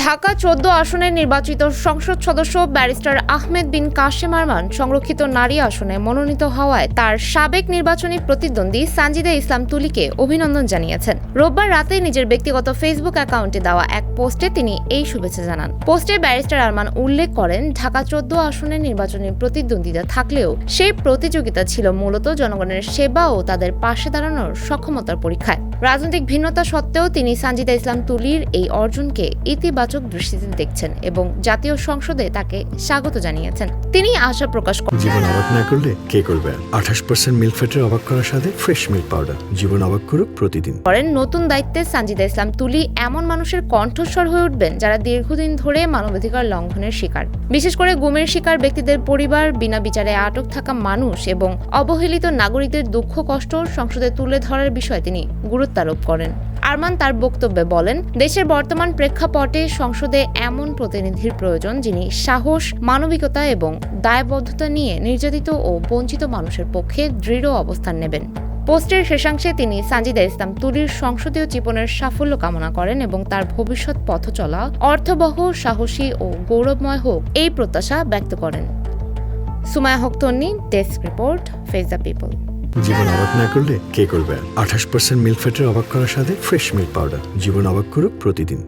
ঢাকা ১৪ আসনের নির্বাচিত সংসদ সদস্য ব্যারিস্টার আহমেদ বিন কাশেম আরমান সংরক্ষিত নারী আসনে মনোনীত হওয়ায় তার সাবেক নির্বাচনী প্রতিদ্বন্দ্বী সানজিদা ইসলাম তুলিকে অভিনন্দন জানিয়েছেন। রোববার রাতে নিজের ব্যক্তিগত ফেসবুক অ্যাকাউন্টে দেওয়া এক পোস্টে তিনি এই শুভেচ্ছা জানান। পোস্টে ব্যারিস্টার আরমান উল্লেখ করেন, ঢাকা ১৪ আসনের নির্বাচনী প্রতিদ্বন্দ্বিতা থাকলেও সেই প্রতিযোগিতা ছিল মূলত জনগণের সেবা ও তাদের পাশে দাঁড়ানোর সক্ষমতার পরীক্ষায়। রাজনৈতিক ভিন্নতা সত্ত্বেও তিনি সানজিদা ইসলাম তুলির এই অর্জনকে ইতিবাচক দৃষ্টিতে দেখছেন এবং জাতীয় সংসদে তাকে স্বাগত জানিয়েছেন। তিনি আশা প্রকাশ করেন, জীবন অবাক না করলে কে করবে? 28% মিল্ক ফ্যাটের অবাক করার সাথে ফ্রেশ মিল্ক পাউডার। জীবন অবাক করুক প্রতিদিন। নতুন দায়িত্বে সানজিদা ইসলাম তুলি এমন মানুষের কণ্ঠস্বর হয়ে উঠবেন যারা দীর্ঘদিন ধরে মানবাধিকার লঙ্ঘনের শিকার, বিশেষ করে গুমের শিকার ব্যক্তিদের পরিবার, বিনা বিচারে আটক থাকা মানুষ এবং অবহেলিত নাগরিকদের দুঃখ কষ্ট সংসদে তুলে ধরার বিষয়ে তিনি গুরুত্ব আরোপ করেন। আরমান তার বক্তব্যে বলেন, দেশের বর্তমান প্রেক্ষাপটে সংসদে এমন প্রতিনিধির প্রয়োজন যিনি সাহস, মানবিকতা এবং দায়বদ্ধতা নিয়ে নির্যাতিত ও বঞ্চিত মানুষের পক্ষে দৃঢ় অবস্থান নেবেন। পোস্টের শেষাংশে তিনি সানজিদা ইসলাম তুলির সংসদীয় জীবনের সাফল্য কামনা করেন এবং তার ভবিষ্যৎ পথ চলা অর্থবহ, সাহসী ও গৌরবময় হোক এই প্রত্যাশা ব্যক্ত করেন। Sumaiya Haque Tanni, desk report, face the people. জীবন অবাক না করলে কে করবে? 28% মিল্ক ফ্যাটের অবাক করার সাথে ফ্রেশ মিল্ক পাউডার। জীবন অবাক করুক প্রতিদিন।